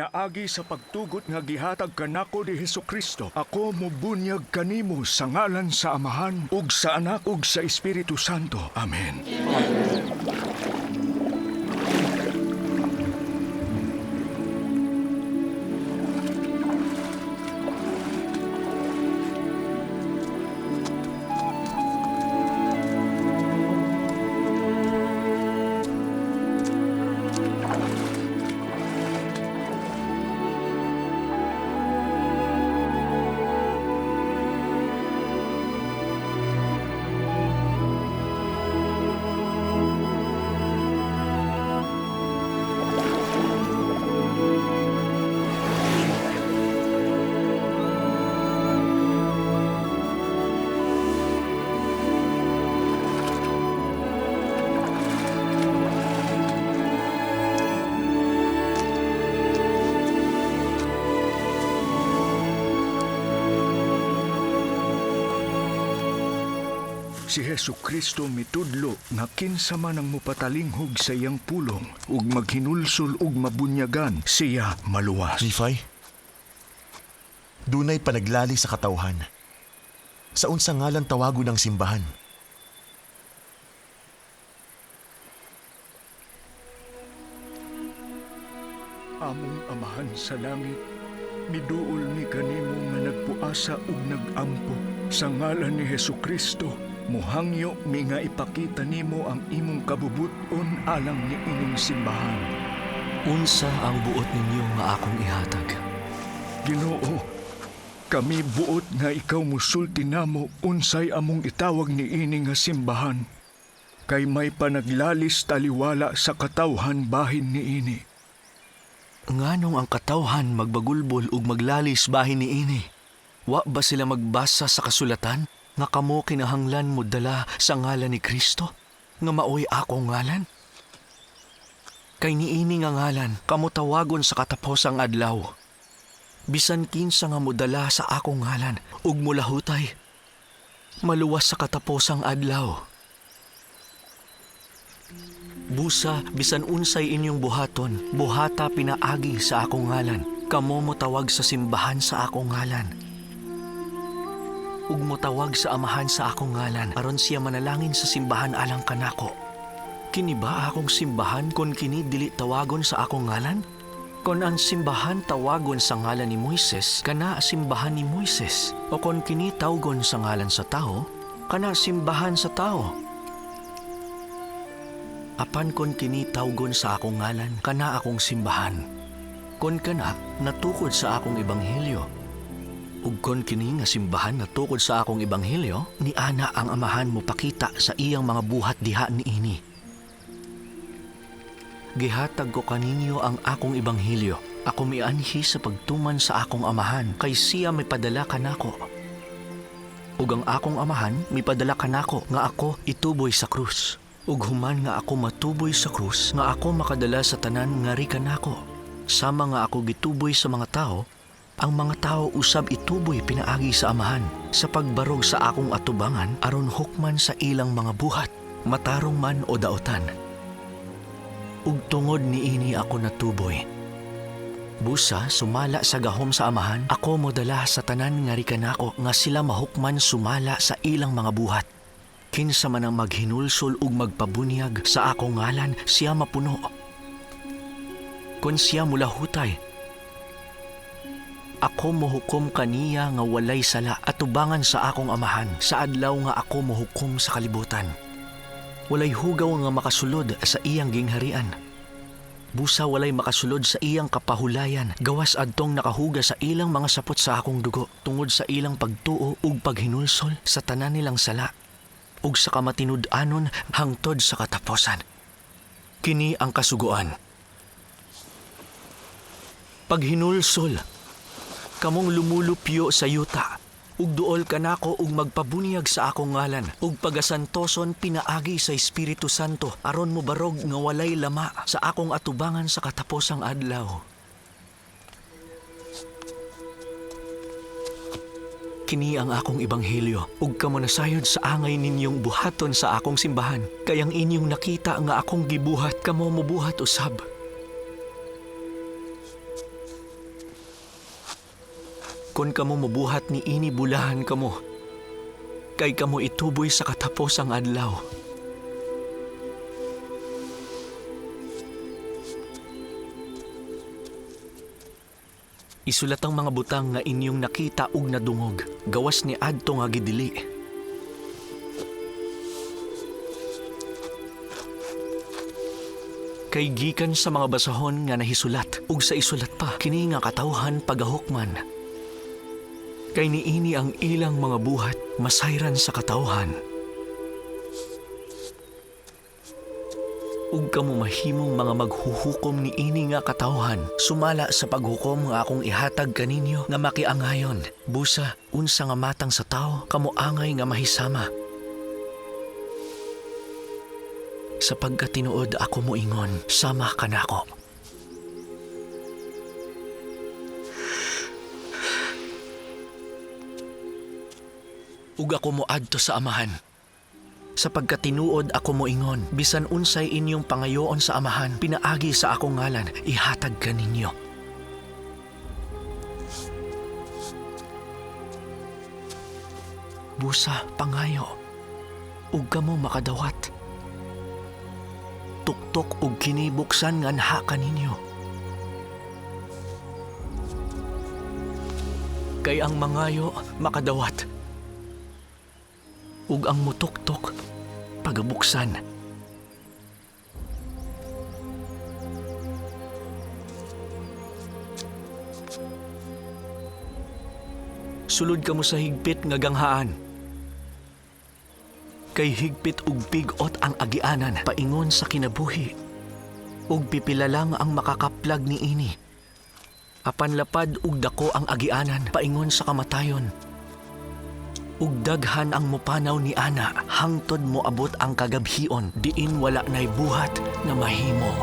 pinaagi sa pagtugot nga gihatag kanako ni Hesukristo. Ako mobunyag kanimo sa ngalan sa Amahan ug sa Anak ug sa Espiritu Santo. Amen. Si Hesukristo mitudlo nga kinsa man ang mupatalinghog sa iyang pulong ug maghinulsol ug mabunyagan siya maluwas. Rifay, dunay panaglali sa katawhan. Sa unsa ngalan tawagon ng simbahan? Among Amahan sa langit, miduol ni kanimo nga nagpuasa ug nagampo sa ngalan ni Hesukristo. Muhangyo mi nga ipakita nimo ang imong kabubuton alang ni ining simbahan. Unsa ang buot ninyo nga akong ihatag? Ginoo, kami buot nga ikaw musulti namo unsay among itawag ni ini nga simbahan. Kay may panaglalis taliwala sa katawhan bahin ni ini. Nganong ang katawhan magbagulbol ug maglalis bahin ni ini? Wa ba sila magbasa sa kasulatan? Nga kamo kinahanglan mo dala sa ngalan ni Kristo, nga maoy akong ngalan? Kay niini nga ngalan, kamo tawagon sa katapos ang adlaw. Bisan kinsa nga mo dala sa akong ngalan, ug mulahutay, maluwas sa katapos ang adlaw. Busa, bisan unsay inyong buhaton, buhata pinaagi sa akong ngalan, kamo mo tawag sa simbahan sa akong ngalan. Ug motawag sa Amahan sa akong ngalan aron siya manalangin sa simbahan alang kanako. Kini ba akong simbahan kon kini dili tawagon sa akong ngalan? Kon ang simbahan tawagon sa ngalan ni Moises, kana simbahan ni Moises. O kon kini tawgon sa ngalan sa tao, kana simbahan sa tao. Apan kon kini tawgon sa akong ngalan, kana akong simbahan. Kon kana natukod sa akong ebanghelyo. Ug kon kini nga simbahan na tukod sa akong ebanghelyo, ni ana ang Amahan mo pakita sa iyang mga buhat diha niini. Gihatag ko kaninyo ang akong ebanghelyo. Ako mianhi sa pagtuman sa akong Amahan, kay siya may padala kanako. Ug ang akong Amahan mipadala kanako nga ako ituboy sa krus. Ug human nga ako matuboy sa krus, nga ako makadala sa tanan nga ri kanako. Sama nga ako gituboy sa mga tao, ang mga tao usab ituboy pinaagi sa Amahan sa pagbarog sa akong atubangan aron hukman sa ilang mga buhat, matarong man o daotan. Ug tungod niini ako natuboy. Busa sumala sa gahom sa Amahan, ako modala sa tanan nga ri kanako nga sila mahukman sumala sa ilang mga buhat. Kinsa man ang maghinulsol ug magpabunyag sa akong ngalan, siya mapuno. Kun siya mulahutay, ako mohukom kaniya nga walay sala at tubangan sa akong Amahan sa adlaw nga ako mohukom sa kalibutan. Walay hugaw nga makasulod sa iyang gingharian. Busa walay makasulod sa iyang kapahulayan, gawas adtong nakahuga sa ilang mga sapot sa akong dugo, tungod sa ilang pagtuo ug paghinulsol sa tanan nilang sala, ug sa kamatinud-anon hangtod sa kataposan. Kini ang kasugoan. Paghinulsol, kamong lumulupyo sa yuta, ug duol kanako ug magpabunyag sa akong ngalan, ug pagasantoson pinaagi sa Espiritu Santo, aron mo barog nga walay lama sa akong atubangan sa katapusang adlaw. Kini ang akong ebanghelyo, ug kamo nasayod sa angay ninyong buhaton sa akong simbahan, kayang inyong nakita nga akong gibuhat, kamo mobuhat usab. kon kamo mabuhat ni ini bulahan kamo. Kay kamo ituboy sa katapos ang adlaw. Isulat ang mga butang nga inyong nakita ug nadungog, gawas ni adto nga gidili. Kay gikan sa mga basahon nga nahisulat, ug sa isulat pa, kini nga katawhan pagahukman. Kay niini ang ilang mga buhat, masayran sa katawhan. Ug kamo mahimong mga maghuhukom ni ini nga katawhan, sumala sa paghukom nga akong ihatag kaninyo nga makiangayon. Busa, unsa nga matang sa tao, kamo angay nga mahisama. Sa pagkatinuod ako mo ingon, sama ka nako. Ug ako mo adto sa amahan. Sa pagkatinuod ako mo ingon, bisan unsay inyong pangayoon sa amahan, pinaagi sa akong ngalan, ihatag ka ninyo. Busa, pangayo, ug kamo makadawat. Tuktok ug kinibuksan nga anha kaninyo. Kay ang mangayo makadawat, ug ang mutuktok pagabuksan. Sulod kamo sa higpit nga ganghaan. Kay higpit ug bigot ang agianan paingon sa kinabuhi. Ug pipila lang ang makakaplag ni ini. Apan lapad ug dako ang agianan paingon sa kamatayon. Ug daghan ang mupanaw ni ana hangtod moabot ang kagabhion diin wala nay buhat nga mahimo.